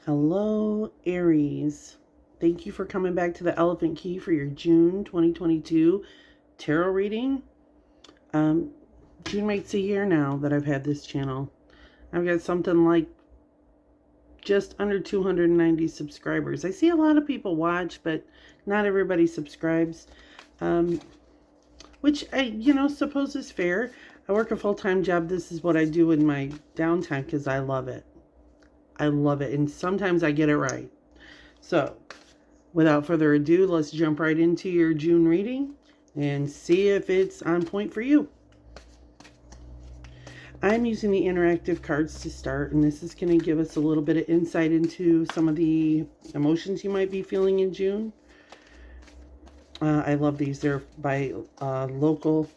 Hello, Aries. Thank you for coming back to the Elephant Key for your June 2022 tarot reading. June makes a year now that I've had this channel. I've got something like just under 290 subscribers. I see a lot of people watch, but not everybody subscribes, which I suppose is fair. I work a full-time job. This is what I do in my downtime because I love it. I love it, and sometimes I get it right. So, without further ado, let's jump right into your June reading and see if it's on point for you. I'm using the interactive cards to start, and this is going to give us a little bit of insight into some of the emotions you might be feeling in June. I love these. They're by local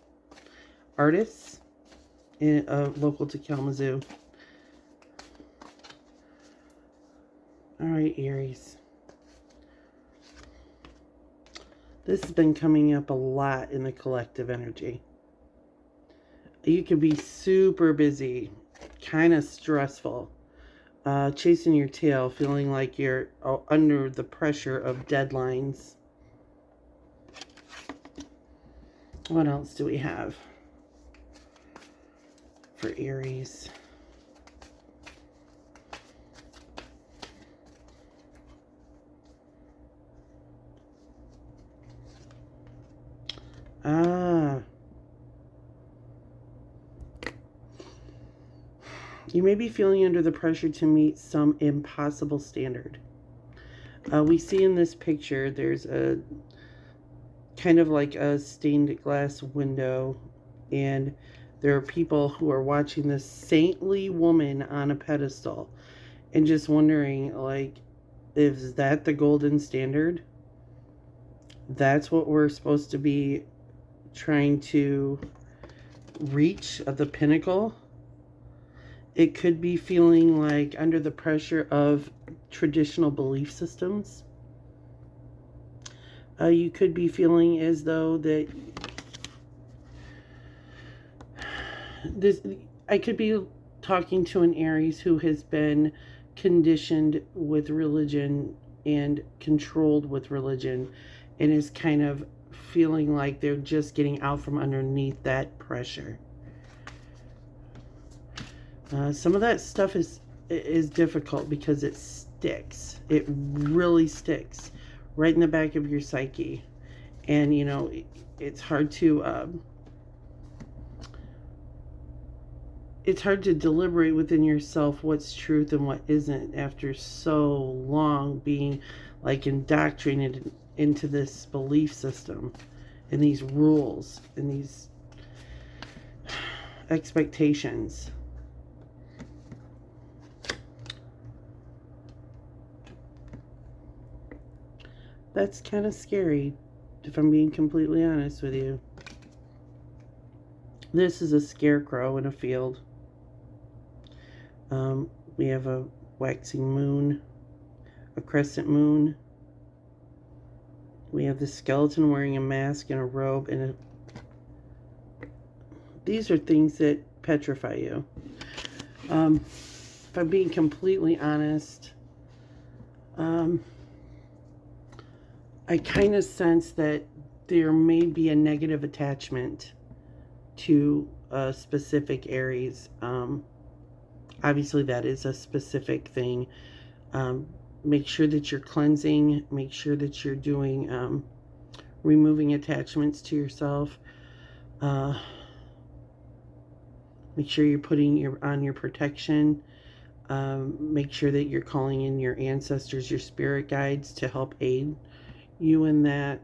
artists, local to Kalamazoo. All right, Aries. This has been coming up a lot in the collective energy. You could be super busy, kind of stressful, chasing your tail, feeling like you're under the pressure of deadlines. What else do we have for Aries? You may be feeling under the pressure to meet some impossible standard. We see in this picture, there's a kind of like a stained glass window, and there are people who are watching this saintly woman on a pedestal and just wondering, like, is that the golden standard? That's what we're supposed to be trying to reach at the pinnacle? It could be feeling like under the pressure of traditional belief systems. You could be feeling as though that I could be talking to an Aries who has been conditioned with religion and controlled with religion and is kind of feeling like they're just getting out from underneath that pressure. Some of that stuff is difficult because it sticks. It really sticks right in the back of your psyche. And, it's hard to deliberate within yourself what's truth and what isn't after so long being like indoctrinated into this belief system and these rules and these expectations. That's kind of scary, if I'm being completely honest with you. This is a scarecrow in a field. We have a waxing moon, a crescent moon. We have the skeleton wearing a mask and a robe, and these are things that petrify you. If I'm being completely honest, I kind of sense that there may be a negative attachment to a specific Aries. Obviously, that is a specific thing. Make sure that you're cleansing. Make sure that you're doing removing attachments to yourself. Make sure you're putting on your protection. Make sure that you're calling in your ancestors, your spirit guides to help aid you in that.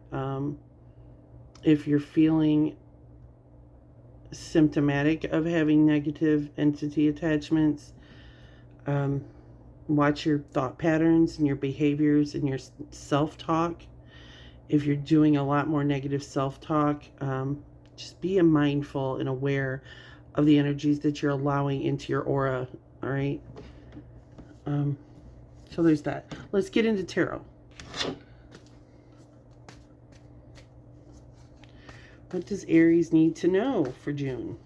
If you're feeling symptomatic of having negative entity attachments, watch your thought patterns and your behaviors and your self-talk. If you're doing a lot more negative self-talk, just be mindful and aware of the energies that you're allowing into your aura. All right. So there's that. Let's get into tarot. What does Aries need to know for June?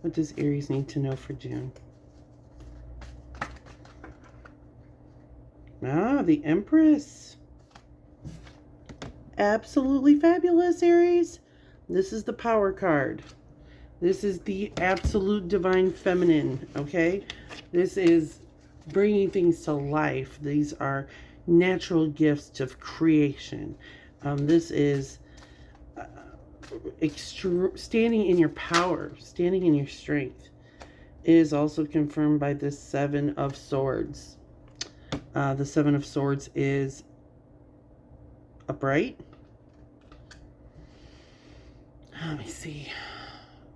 What does Aries need to know for June? Ah, the Empress. Absolutely fabulous, Aries. This is the power card. This is the absolute divine feminine, okay? This is bringing things to life. These are natural gifts of creation. This is standing in your power, standing in your strength. It is also confirmed by the Seven of Swords. The Seven of Swords is upright. Let me see.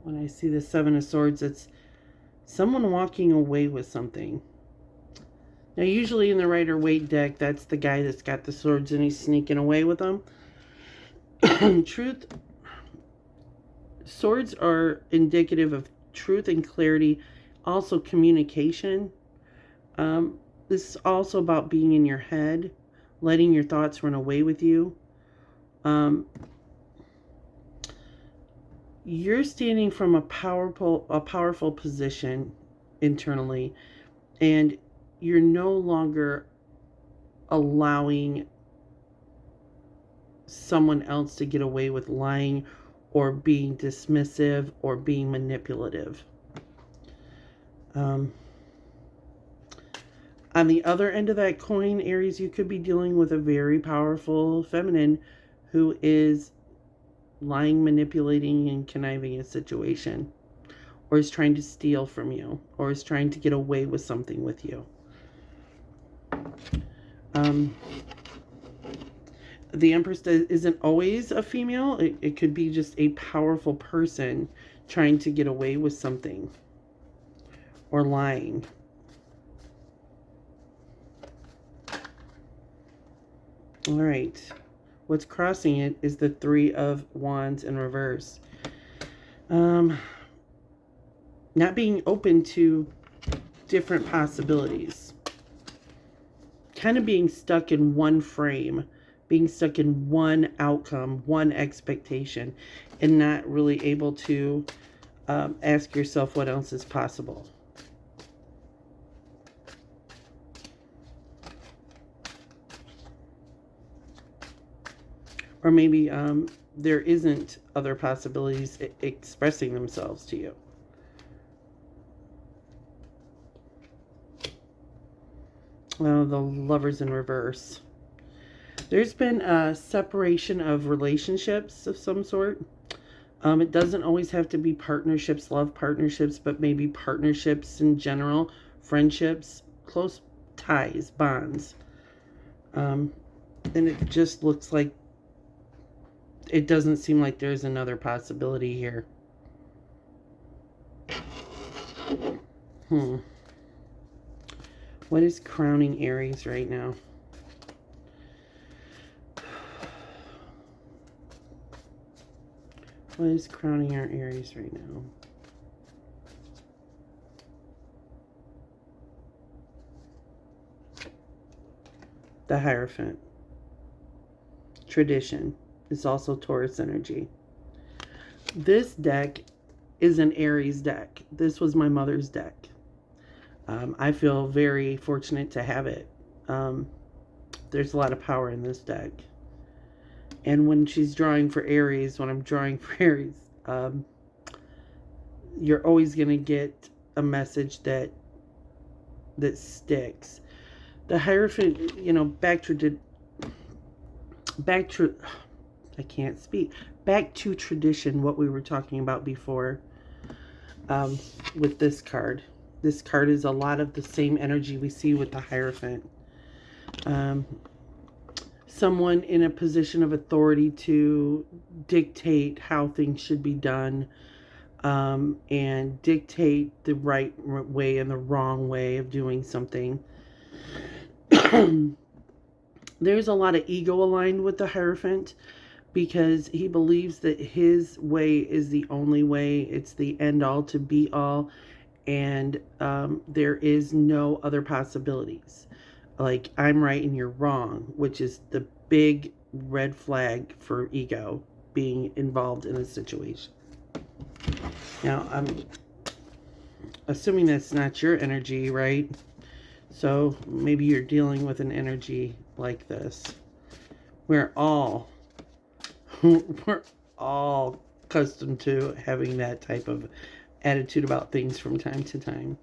When I see the Seven of Swords, it's someone walking away with something. Now, usually in the Rider-Waite deck, that's the guy that's got the swords and he's sneaking away with them. Swords are indicative of truth and clarity, also communication. This is also about being in your head, letting your thoughts run away with you. You're standing from a powerful position internally, and you're no longer allowing someone else to get away with lying or being dismissive or being manipulative. On the other end of that coin, Aries, you could be dealing with a very powerful feminine who is lying, manipulating, and conniving a situation, or is trying to steal from you, or is trying to get away with something with you. The Empress isn't always a female. It could be just a powerful person trying to get away with something or lying. All right. What's crossing it is the Three of Wands in reverse. Not being open to different possibilities. Kind of being stuck in one frame, being stuck in one outcome, one expectation, and not really able to ask yourself what else is possible. Or maybe there isn't other possibilities expressing themselves to you. Oh, the Lovers in reverse. There's been a separation of relationships of some sort. It doesn't always have to be partnerships, love partnerships, but maybe partnerships in general, friendships, close ties, bonds. And it just looks like it doesn't seem like there's another possibility here. What is crowning Aries right now? What is crowning our Aries right now? The Hierophant. Tradition. It's also Taurus energy. This deck is an Aries deck. This was my mother's deck. I feel very fortunate to have it. There's a lot of power in this deck. And when she's drawing for Aries, when I'm drawing for Aries, you're always going to get a message that sticks. The Hierophant, you know, back to tradition, what we were talking about before with this card. This card is a lot of the same energy we see with the Hierophant. Someone in a position of authority to dictate how things should be done, and dictate the right way and the wrong way of doing something. There's a lot of ego aligned with the Hierophant because he believes that his way is the only way. It's the end all to be all. And there is no other possibilities. Like, I'm right and you're wrong, which is the big red flag for ego being involved in a situation. Now, assuming that's not your energy, right? So maybe you're dealing with an energy like this. We're all we're all accustomed to having that type of attitude about things from time to time.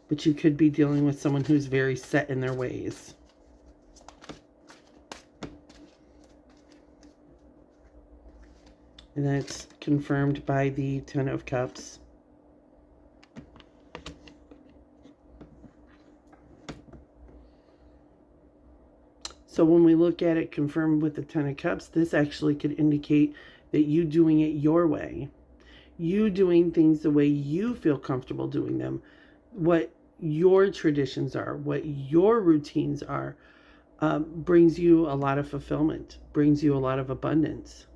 But you could be dealing with someone who's very set in their ways. And that's confirmed by the Ten of Cups. So when we look at it confirmed with the Ten of Cups, this actually could indicate that you doing it your way. You doing things the way you feel comfortable doing them. What your traditions are, what your routines are, brings you a lot of fulfillment, brings you a lot of abundance.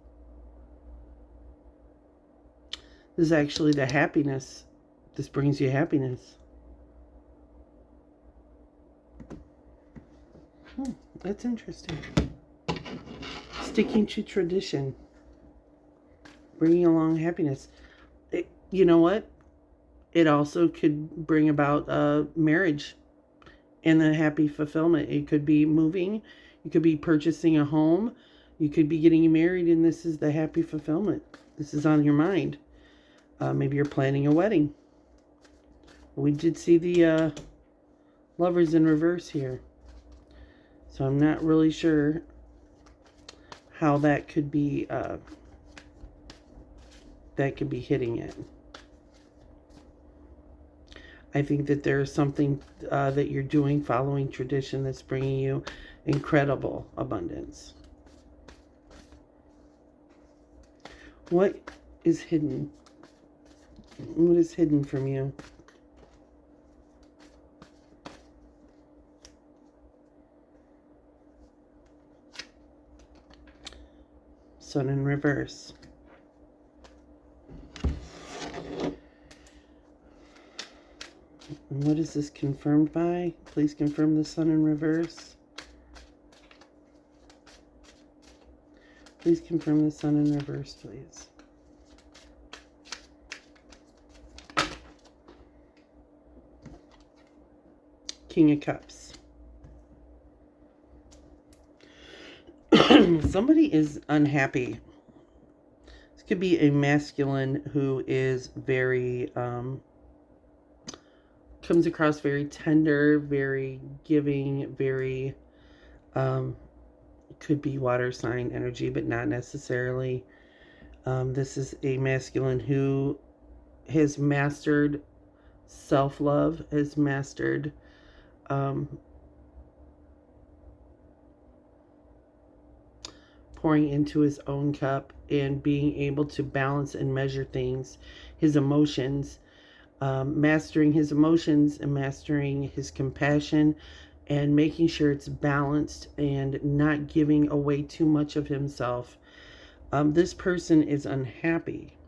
This is actually the happiness. This brings you happiness. That's interesting. Sticking to tradition. Bringing along happiness. You know what? It also could bring about marriage and the happy fulfillment. It could be moving. You could be purchasing a home. You could be getting married, and this is the happy fulfillment. This is on your mind. Maybe you're planning a wedding. We did see the Lovers in reverse here. So I'm not really sure how that could be hitting it. I think that there's something that you're doing following tradition that's bringing you incredible abundance. What is hidden? What is hidden from you? Sun in reverse. And what is this confirmed by? Please confirm the Sun in reverse. Please confirm the Sun in reverse, please. King of Cups. Somebody is unhappy. This could be a masculine who is very, comes across very tender, very giving, very, could be water sign energy, but not necessarily. This is a masculine who has mastered self-love, has mastered pouring into his own cup and being able to balance and measure things, his emotions, mastering his emotions and mastering his compassion and making sure it's balanced and not giving away too much of himself. This person is unhappy.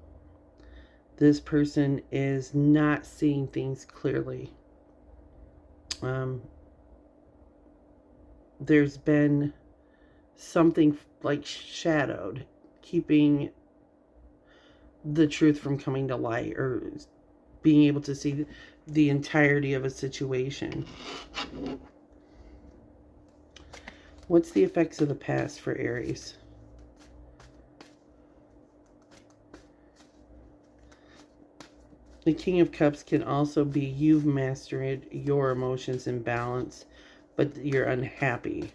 This person is not seeing things clearly. There's been something like shadowed, keeping the truth from coming to light or being able to see the entirety of a situation. What's the effects of the past for Aries? The King of Cups can also be you've mastered your emotions in balance, but you're unhappy.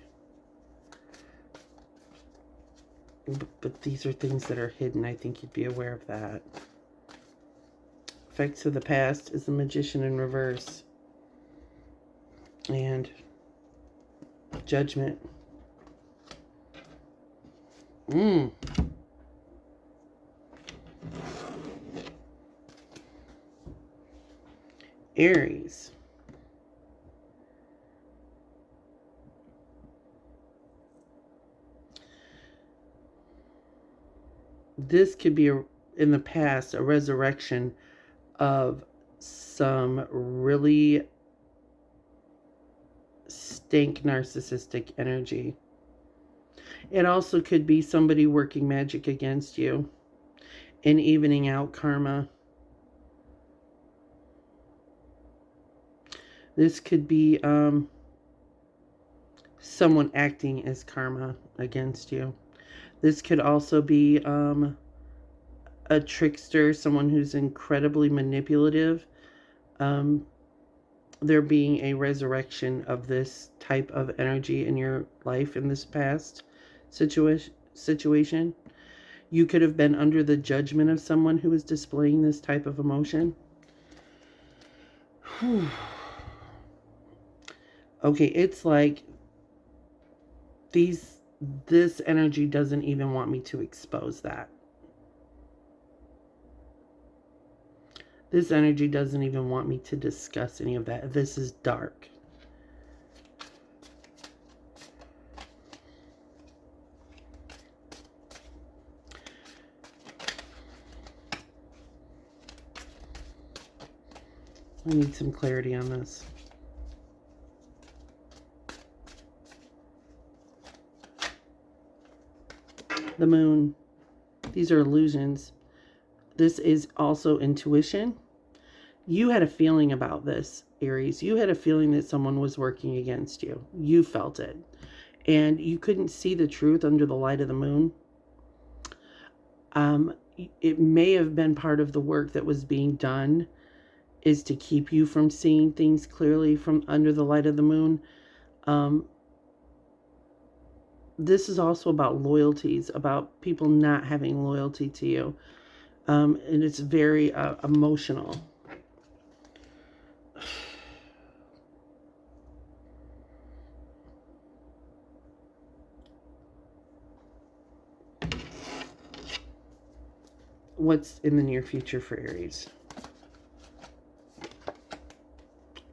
But these are things that are hidden. I think you'd be aware of that. Effects of the past is the Magician in reverse. And Judgment. Aries. This could be, in the past, a resurrection of some really stank narcissistic energy. It also could be somebody working magic against you and evening out karma. This could be someone acting as karma against you. This could also be a trickster, someone who's incredibly manipulative. There being a resurrection of this type of energy in your life in this past situation. You could have been under the judgment of someone who was displaying this type of emotion. Okay, it's like this energy doesn't even want me to expose that. This energy doesn't even want me to discuss any of that. This is dark. I need some clarity on this. The moon. These are illusions. This is also intuition. You had a feeling about this, Aries. You had a feeling that someone was working against you. You felt it. And you couldn't see the truth under the light of the moon. It may have been part of the work that was being done is to keep you from seeing things clearly from under the light of the moon. This is also about loyalties, about people not having loyalty to you. And it's very emotional. What's in the near future for Aries?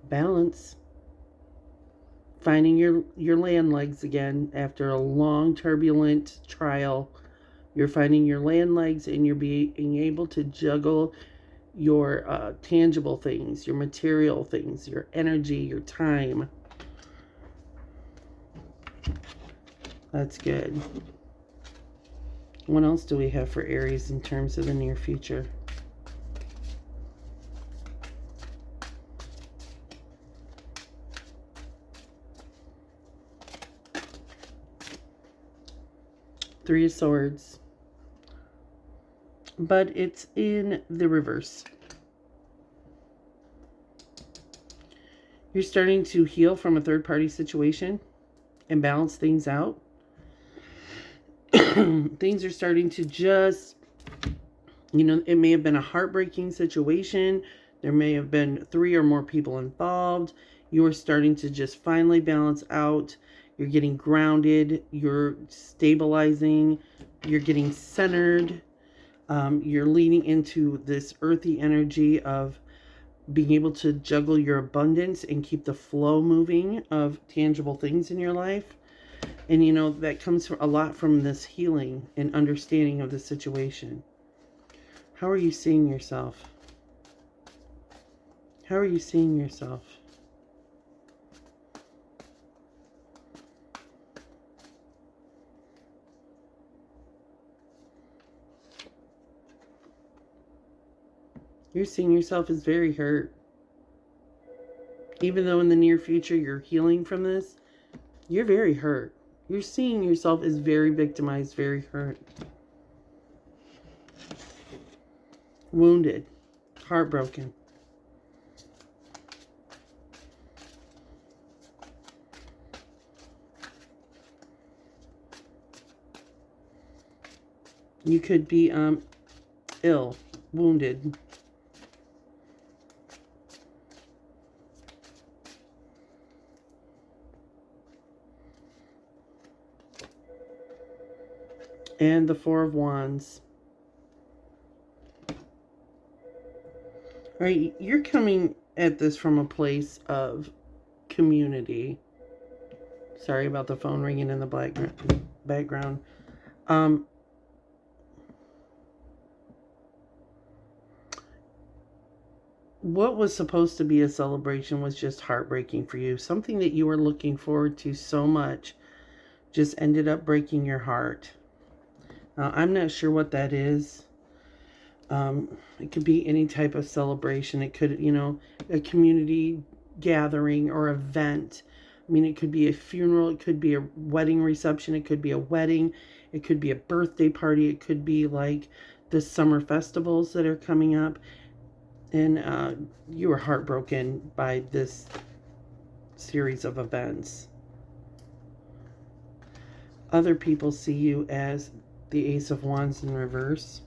Balance. Finding your land legs again after a long turbulent trial. You're finding your land legs and you're being able to juggle your tangible things, your material things, your energy, your time. That's good. What else do we have for Aries in terms of the near future? Three of Swords. But it's in the reverse. You're starting to heal from a third-party situation and balance things out. Things are starting to just, it may have been a heartbreaking situation. There may have been 3 or more people involved. You're starting to just finally balance out. You're getting grounded. You're stabilizing. You're getting centered. You're leaning into this earthy energy of being able to juggle your abundance and keep the flow moving of tangible things in your life. And that comes a lot from this healing and understanding of the situation. How are you seeing yourself? How are you seeing yourself? You're seeing yourself as very hurt. Even though in the near future you're healing from this, you're very hurt. You're seeing yourself as very victimized, very hurt. Wounded. Heartbroken. You could be ill, wounded. And the Four of Wands. All right, you're coming at this from a place of community. Sorry about the phone ringing in the background. What was supposed to be a celebration was just heartbreaking for you. Something that you were looking forward to so much just ended up breaking your heart. I'm not sure what that is. It could be any type of celebration. It could, a community gathering or event. I mean, it could be a funeral, it could be a wedding reception, it could be a wedding, it could be a birthday party, it could be like the summer festivals that are coming up. And you were heartbroken by this series of events. Other people see you as the Ace of Wands in reverse.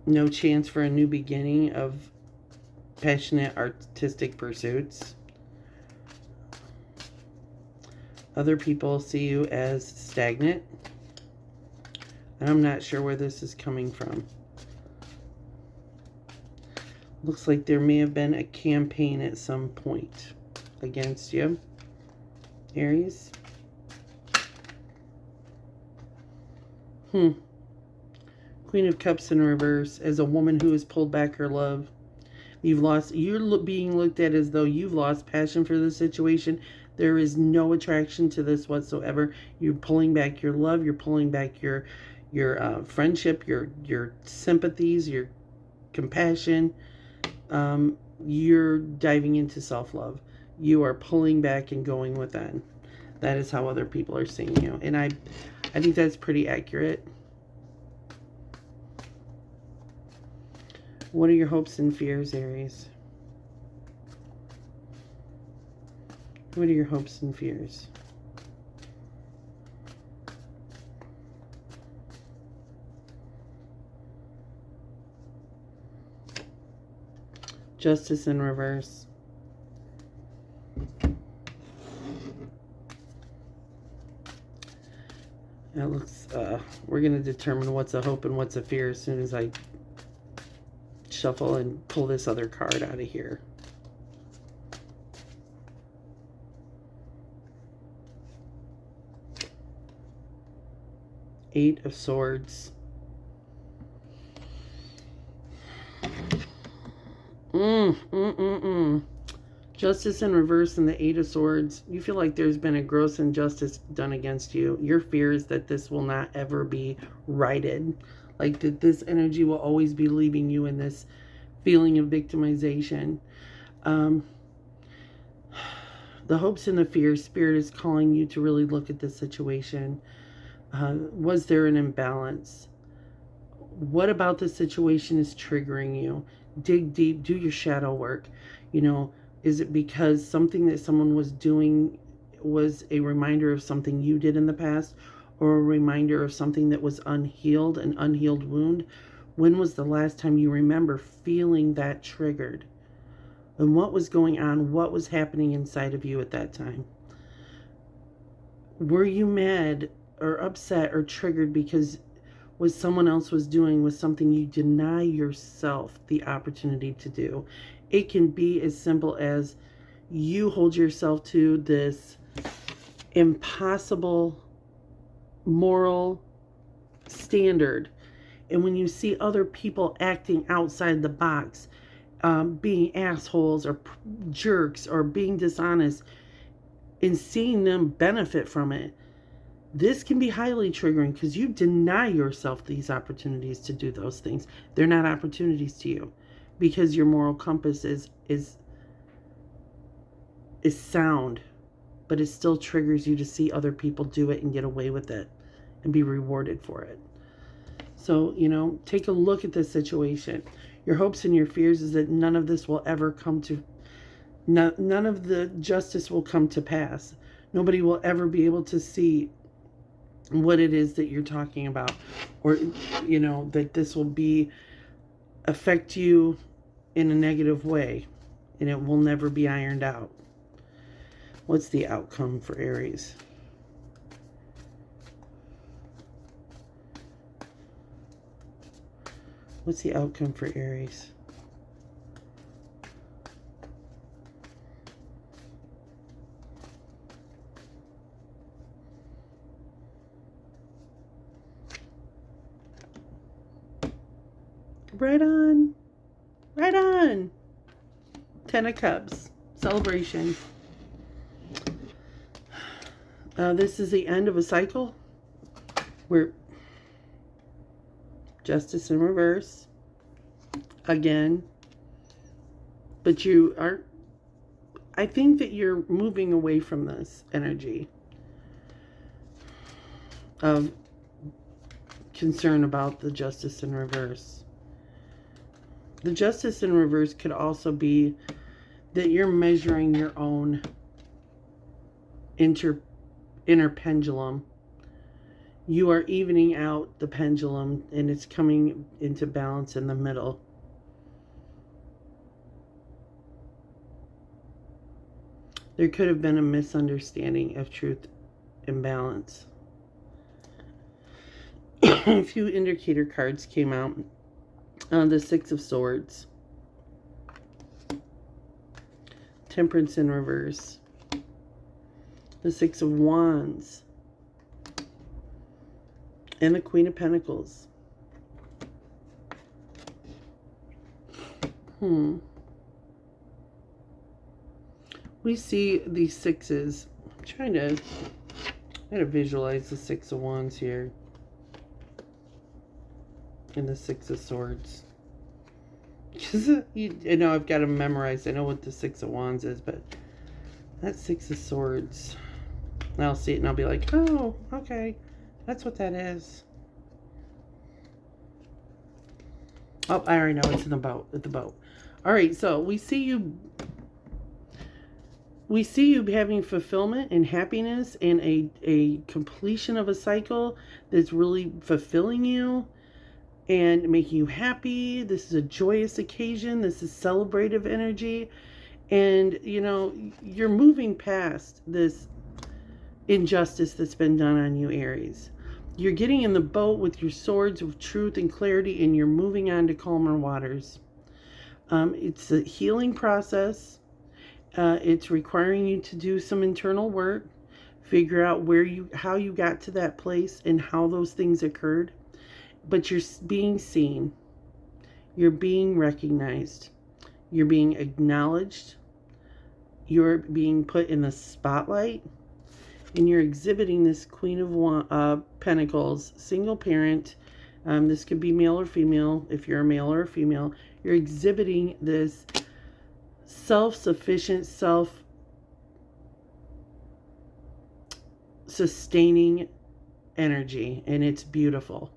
No chance for a new beginning of passionate artistic pursuits. Other people see you as stagnant. And I'm not sure where this is coming from. Looks like there may have been a campaign at some point against you, Aries. Queen of Cups in reverse. As a woman who has pulled back her love, you're being looked at as though you've lost passion for the situation. There is no attraction to this whatsoever. You're pulling back your love. You're pulling back your friendship, your sympathies, your compassion. You're diving into self-love. You are pulling back and going within. That is how other people are seeing you. And I think that's pretty accurate. What are your hopes and fears, Aries? What are your hopes and fears? Justice in reverse. That looks, we're going to determine what's a hope and what's a fear as soon as I shuffle and pull this other card out of here. Eight of Swords. Justice in reverse and the Eight of Swords. You feel like there's been a gross injustice done against you. Your fear is that this will not ever be righted. Like that this energy will always be leaving you in this feeling of victimization. The hopes and the fears, Spirit is calling you to really look at this situation. Was there an imbalance? What about the situation is triggering you? Dig deep, do your shadow work. You know, is it because something that someone was doing was a reminder of something you did in the past, or a reminder of something that was unhealed, an unhealed wound? When was the last time you remember feeling that triggered? And what was going on? What was happening inside of you at that time? Were you mad or upset or triggered because what someone else was doing was something you deny yourself the opportunity to do? It can be as simple as you hold yourself to this impossible moral standard, and when you see other people acting outside the box, being assholes or jerks or being dishonest, and seeing them benefit from it, this can be highly triggering because you deny yourself these opportunities to do those things. They're not opportunities to you because your moral compass is sound, but it still triggers you to see other people do it and get away with it and be rewarded for it. So, you know, take a look at this situation. Your hopes and your fears is that none of this will ever come to, none of the justice will come to pass. Nobody will ever be able to see what it is that you're talking about, or, you know, that this will affect you in a negative way, and it will never be ironed out. What's the outcome for Aries? What's the outcome for Aries? Right on. Right on. 10 of Cups. Celebration. This is the end of a cycle where Justice in reverse. again. But you are, I think that you're moving away from this energy of concern about the Justice in reverse. The Justice in reverse could also be that you're measuring your own inner pendulum. You are evening out the pendulum and it's coming into balance in the middle. There could have been a misunderstanding of truth and balance. A few indicator cards came out. The Six of Swords. Temperance in reverse. The Six of Wands. And the Queen of Pentacles. We see these sixes. I'm gotta visualize the Six of Wands here. And the Six of Swords. Because I know I've got to memorize. I know what the Six of Wands is, but that Six of Swords. I'll see it and I'll be like, oh, okay. That's what that is. Oh, I already know. It's in the boat. At the boat. All right, so we see you having fulfillment and happiness and a completion of a cycle that's really fulfilling you and making you happy. This is a joyous occasion. This is celebrative energy. And, you know, you're moving past this injustice that's been done on you, Aries. You're getting in the boat with your swords of truth and clarity, and you're moving on to calmer waters. It's a healing process. It's requiring you to do some internal work, figure out how you got to that place and how those things occurred. But you're being seen. You're being recognized. You're being acknowledged. You're being put in the spotlight. And you're exhibiting this Queen of Pentacles, single parent. This could be male or female. If you're a male or a female, you're exhibiting this self-sufficient, self-sustaining energy. And it's beautiful.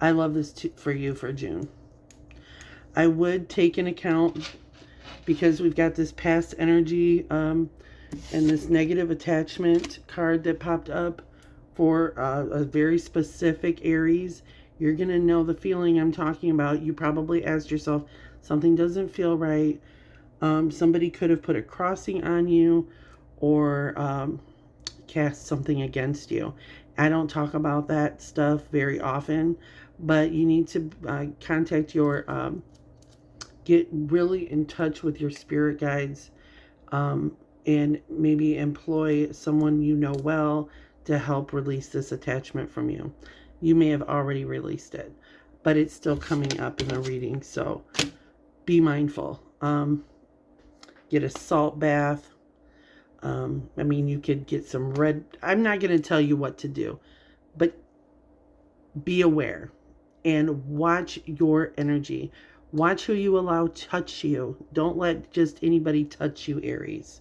I love this for you for June. I would take into account, because we've got this past energy and this negative attachment card that popped up for a very specific Aries. You're going to know the feeling I'm talking about. You probably asked yourself, something doesn't feel right. Somebody could have put a crossing on you or cast something against you. I don't talk about that stuff very often, but you need to contact your, get really in touch with your spirit guides, and maybe employ someone you know well to help release this attachment from you. You may have already released it, but it's still coming up in the reading, so be mindful. Get a salt bath. I mean, you could get some red. I'm not going to tell you what to do, but be aware and watch your energy. Watch who you allow touch you. Don't let just anybody touch you, Aries.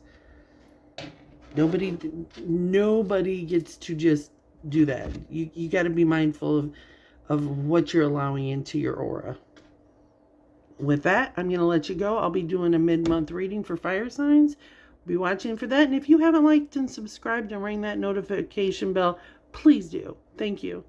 Nobody gets to just do that. You got to be mindful of what you're allowing into your aura. With that, I'm going to let you go. I'll be doing a mid-month reading for fire signs. Be watching for that. And if you haven't liked and subscribed and ring that notification bell, please do. Thank you.